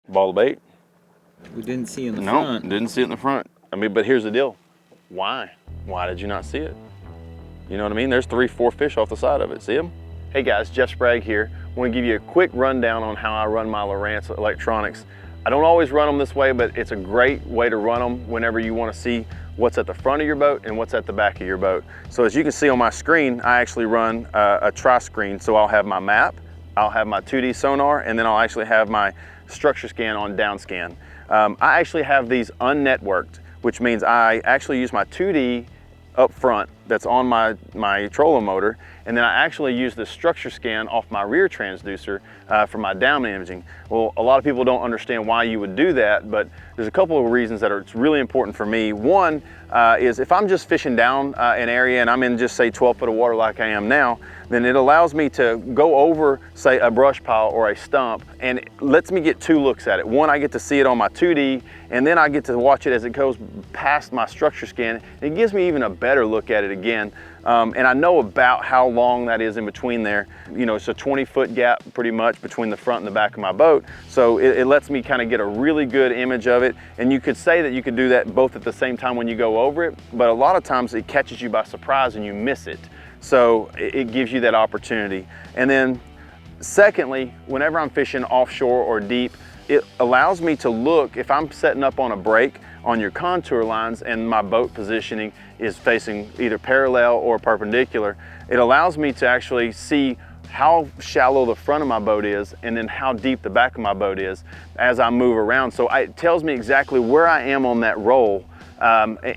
Ball of bait. We didn't see in the front. No, didn't see it in the front. I mean, but here's the deal. Why? Why did you not see it? You know what I mean? There's 3-4 fish off the side of it. See them? Hey guys, Jeff Sprague here. I want to give you a quick rundown on how I run my Lowrance electronics. I don't always run them this way, but it's a great way to run them whenever you want to see what's at the front of your boat and what's at the back of your boat. So as you can see on my screen, I actually run a tri-screen. So I'll have my map, I'll have my 2D sonar, and then I'll actually have my structure scan on DownScan. I actually have these unnetworked, which means I actually use my 2D up front that's on my trolling motor, and then I actually use the structure scan off my rear transducer for my down imaging. Well, a lot of people don't understand why you would do that, but there's a couple of reasons that it's really important for me. One is if I'm just fishing down an area and I'm in just say 12 foot of water like I am now, then it allows me to go over say a brush pile or a stump, and it lets me get 2 looks at it. One, I get to see it on my 2D, and then I get to watch it as it goes past my structure scan. It gives me even a better look at it again. And I know about how long that is in between there. You know, it's a 20-foot gap pretty much between the front and the back of my boat. So it lets me kind of get a really good image of it. And you could say that you could do that both at the same time when you go over it, but a lot of times it catches you by surprise and you miss it. So it gives you that opportunity. And then secondly, whenever I'm fishing offshore or deep, it allows me to look, if I'm setting up on a break on your contour lines and my boat positioning is facing either parallel or perpendicular, it allows me to actually see how shallow the front of my boat is and then how deep the back of my boat is as I move around. So it tells me exactly where I am on that roll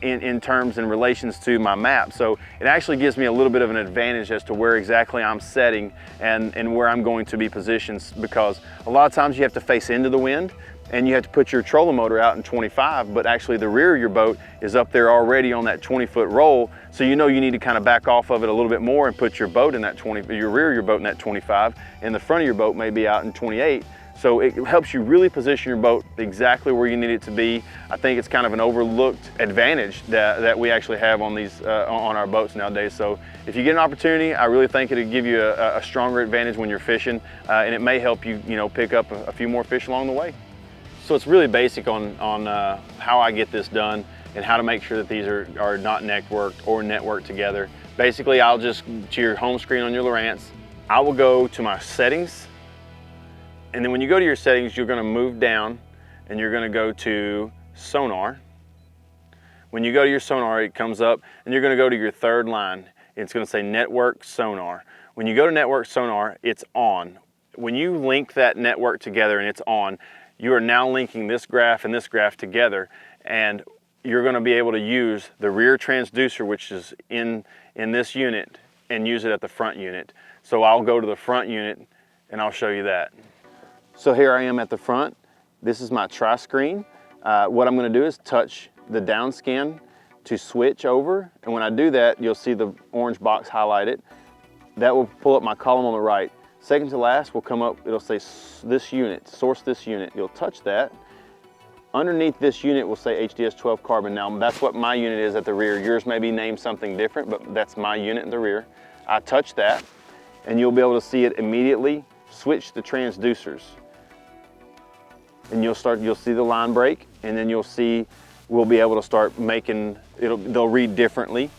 in terms and relations to my map. So it actually gives me a little bit of an advantage as to where exactly I'm setting and where I'm going to be positioned, because a lot of times you have to face into the wind and you have to put your trolling motor out in 25, but actually the rear of your boat is up there already on that 20-foot roll. So you know you need to kind of back off of it a little bit more and put your boat in that your rear of your boat in that 25, and the front of your boat may be out in 28. So it helps you really position your boat exactly where you need it to be. I think it's kind of an overlooked advantage that we actually have on these on our boats nowadays. So if you get an opportunity, I really think it'll give you a stronger advantage when you're fishing, and it may help you, pick up a few more fish along the way. So it's really basic on how I get this done and how to make sure that these are not networked or networked together. Basically, I'll just, to your home screen on your Lowrance, I will go to my settings. And then when you go to your settings, you're going to move down and you're going to go to Sonar. When you go to your Sonar, it comes up and you're going to go to your third line. It's going to say Network Sonar. When you go to Network Sonar, it's on. When you link that network together and it's on, you are now linking this graph and this graph together, and you're going to be able to use the rear transducer, which is in this unit, and use it at the front unit. So I'll go to the front unit and I'll show you that. So here I am at the front. This is my tri-screen. What I'm going to do is touch the DownScan to switch over, and when I do that, you'll see the orange box highlighted. That will pull up my column on the right. Second to last will come up, it'll say this unit, source this unit. You'll touch that. Underneath this unit will say HDS 12 carbon. Now that's what my unit is at the rear. Yours may be named something different, but that's my unit in the rear. I touch that and you'll be able to see it immediately switch the transducers. And you'll see the line break, and then we'll be able to start making, they'll read differently.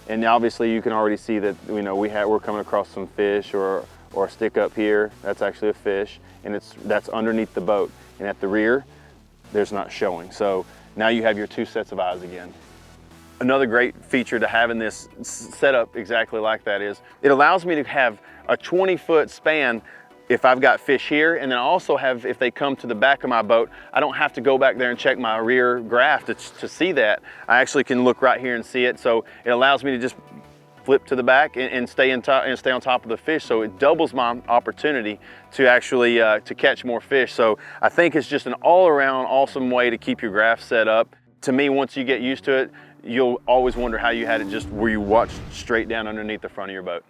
And obviously you can already see that, we're coming across some fish or a stick up here. That's actually a fish, and that's underneath the boat. And at the rear, there's not showing. So now you have your 2 sets of eyes again. Another great feature to have in this setup exactly like that is it allows me to have a 20-foot span if I've got fish here, and then I also have, if they come to the back of my boat, I don't have to go back there and check my rear graph to see that. I actually can look right here and see it. So it allows me to just flip to the back and stay on top of the fish. So it doubles my opportunity to actually to catch more fish. So I think it's just an all-around awesome way to keep your graph set up. To me, once you get used to it, you'll always wonder how you had it just where you watched straight down underneath the front of your boat.